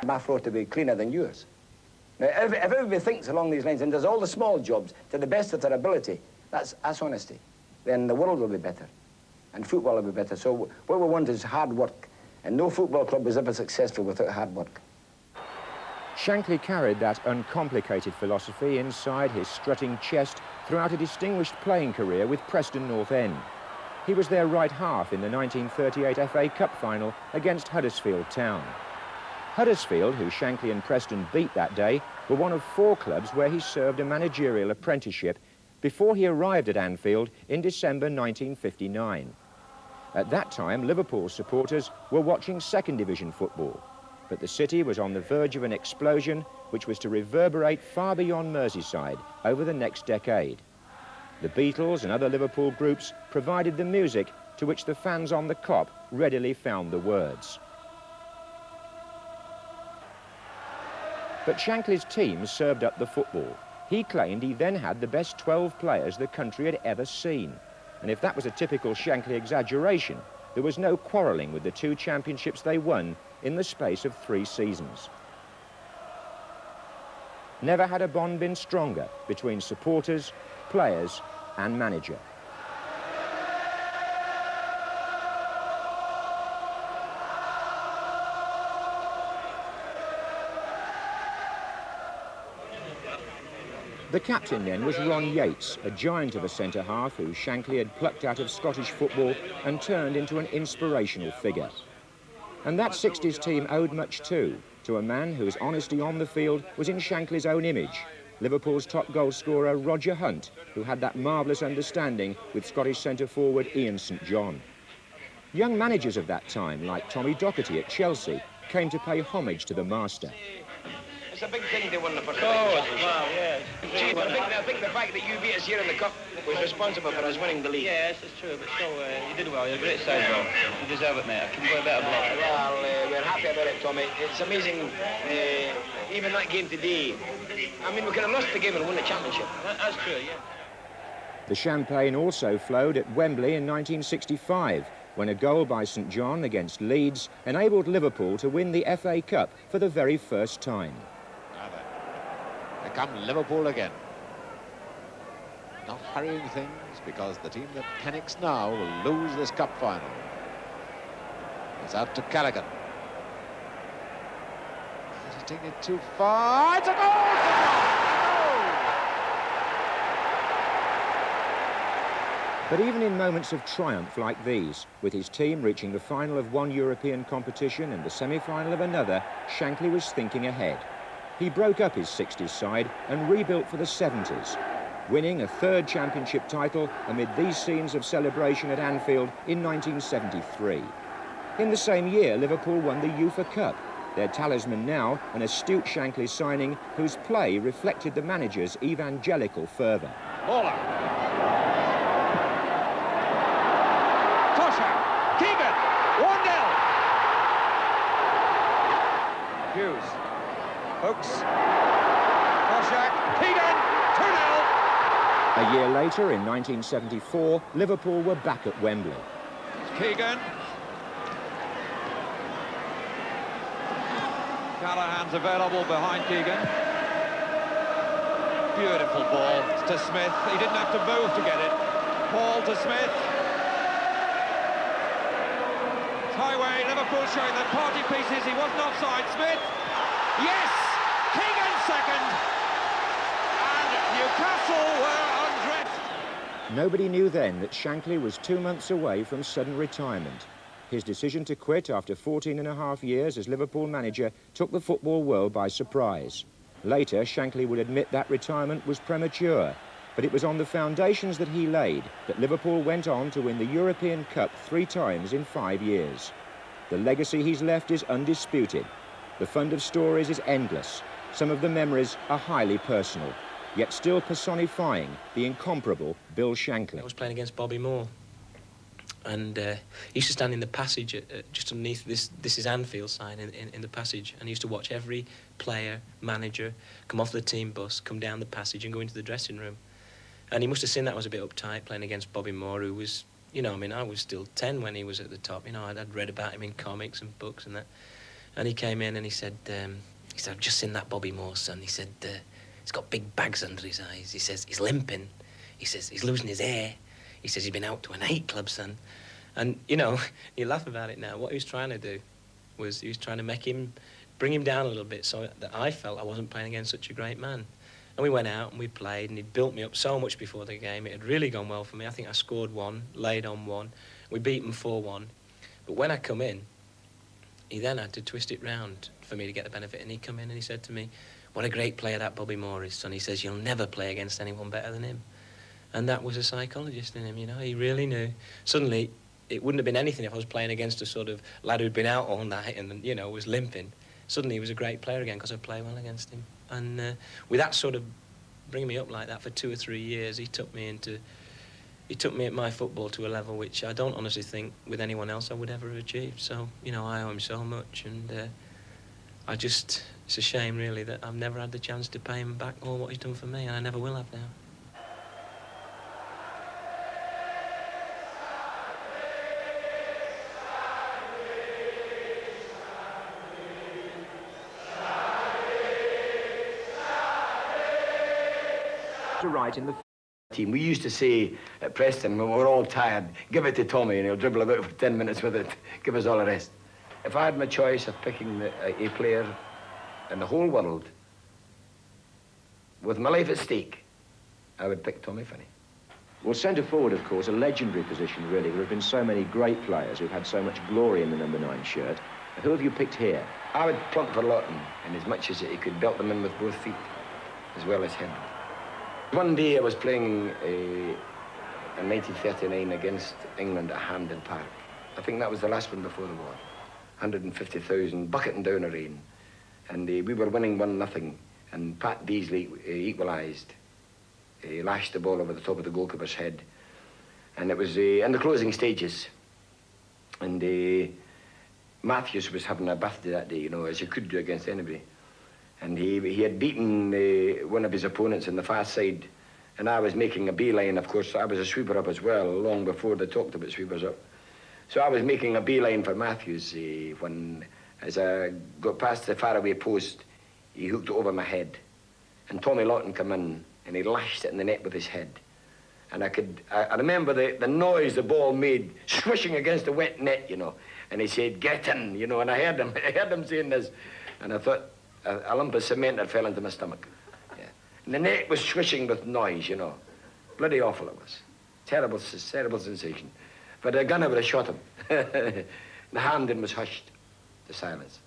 bath floor to be cleaner than yours. Now, if everybody thinks along these lines and does all the small jobs to the best of their ability, that's honesty, then the world will be better and football will be better. So what we want is hard work, and no football club was ever successful without hard work. Shankly carried that uncomplicated philosophy inside his strutting chest throughout a distinguished playing career with Preston North End. He was their right half in the 1938 FA Cup final against Huddersfield Town. Huddersfield, who Shankly and Preston beat that day, were one of 4 clubs where he served a managerial apprenticeship before he arrived at Anfield in December 1959. At that time, Liverpool supporters were watching second division football, but the city was on the verge of an explosion which was to reverberate far beyond Merseyside over the next decade. The Beatles and other Liverpool groups provided the music to which the fans on the Kop readily found the words. But Shankly's team served up the football. He claimed he then had the best 12 players the country had ever seen. And if that was a typical Shankly exaggeration, there was no quarrelling with the 2 championships they won in the space of 3 seasons. Never had a bond been stronger between supporters, players and manager. The captain then was Ron Yates, a giant of a centre-half who Shankly had plucked out of Scottish football and turned into an inspirational figure. And that 60s team owed much too to a man whose honesty on the field was in Shankly's own image, Liverpool's top goal scorer Roger Hunt, who had that marvellous understanding with Scottish centre-forward Ian St John. Young managers of that time, like Tommy Docherty at Chelsea, came to pay homage to the master. It's a big thing they won the first league. Wow, yeah. Chief, I think the fact that you beat us here in the Cup was responsible for us winning the league. Yes, it's true, but still, you did well. You're a great side, bro. You deserve it, mate. I can go a better block. Well, we're happy about it, Tommy. It's amazing, even that game today. I mean, we could have lost the game and won the championship. That's true, yeah. The champagne also flowed at Wembley in 1965, when a goal by St John against Leeds enabled Liverpool to win the FA Cup for the very first time. Here come Liverpool again. Not hurrying things, because the team that panics now will lose this cup final. It's out to Callaghan. He's taking it too far. It's a goal! But even in moments of triumph like these, with his team reaching the final of one European competition and the semi-final of another, Shankly was thinking ahead. He broke up his 60s side and rebuilt for the 70s, winning a 3rd championship title amid these scenes of celebration at Anfield in 1973. In the same year, Liverpool won the UEFA Cup, their talisman now an astute Shankly signing whose play reflected the manager's evangelical fervour. Bowler. Keegan, 1-0. Hughes, Hooks, Koshak, Keegan, 2-0. A year later, in 1974, Liverpool were back at Wembley. Keegan. Callahan's available behind Keegan. Beautiful ball to Smith. He didn't have to move to get it. Ball to Smith. Highway, Liverpool showing their party pieces. He wasn't offside. Smith, yes! Keegan second, and Newcastle were undressed. Nobody knew then that Shankly was 2 months away from sudden retirement. His decision to quit after 14.5 years as Liverpool manager took the football world by surprise. Later, Shankly would admit that retirement was premature, but it was on the foundations that he laid that Liverpool went on to win the European Cup 3 times in 5 years. The legacy he's left is undisputed. The fund of stories is endless. Some of the memories are highly personal, yet still personifying the incomparable Bill Shankley. I was playing against Bobby Moore, and he used to stand in the passage just underneath this is Anfield sign in the passage, and he used to watch every player, manager, come off the team bus, come down the passage and go into the dressing room. And he must have seen that I was a bit uptight playing against Bobby Moore, who was, you know, I mean, I was still 10 when he was at the top. You know, I'd read about him in comics and books and that. And he came in and he said, I've just seen that Bobby Moore, son. He said, he's got big bags under his eyes. He says, he's limping. He says, he's losing his hair. He says, he's been out to a nightclub, son. And, you know, you laugh about it now. What he was trying to do was he was trying to bring him down a little bit so that I felt I wasn't playing against such a great man. And we went out and we played, and he built me up so much before the game. It had really gone well for me. I think I scored one, laid on one. We beat him 4-1. But when I come in, he then had to twist it round for me to get the benefit. And he come in and he said to me, what a great player that Bobby Moore is, son. He says, you'll never play against anyone better than him. And that was a psychologist in him, you know. He really knew. Suddenly, it wouldn't have been anything if I was playing against a sort of lad who'd been out all night and, you know, was limping. Suddenly he was a great player again because I played well against him. And with that sort of bringing me up like that for 2 or 3 years, he took me at my football to a level which I don't honestly think with anyone else I would ever have achieved. So, you know, I owe him so much, and it's a shame really that I've never had the chance to pay him back all what he's done for me, and I never will have now. To write in the team. We used to say at Preston when we were all tired, give it to Tommy and he'll dribble about for 10 minutes with it, give us all the rest. If I had my choice of picking a player in the whole world with my life at stake, I would pick Tommy Finney. Well, centre-forward, of course, a legendary position, really. There have been so many great players who've had so much glory in the number 9 shirt. Who have you picked here? I would plump for Lawton, in as much as he could belt them in with both feet, as well as him. One day I was playing in 1939 against England at Hampden Park. I think that was the last one before the war. 150,000, bucketing down a rain. And we were winning 1-0, and Pat Beasley equalised. He lashed the ball over the top of the goalkeeper's head. And it was in the closing stages. And Matthews was having a birthday that day, you know, as you could do against anybody. And he had beaten one of his opponents on the far side, and I was making a beeline. Of course, I was a sweeper up as well, long before they talked about sweepers up. So I was making a beeline for Matthews when, as I got past the faraway post, he hooked it over my head. And Tommy Lawton came in, and he lashed it in the net with his head. And I remember the noise the ball made, swishing against the wet net, you know. And he said, get in, you know, and I heard him saying this, and I thought, a lump of cement that fell into my stomach. Yeah. And the net was swishing with noise, you know. Bloody awful it was. Terrible sensation. But a gunner would have shot him. The Hampden was hushed to silence.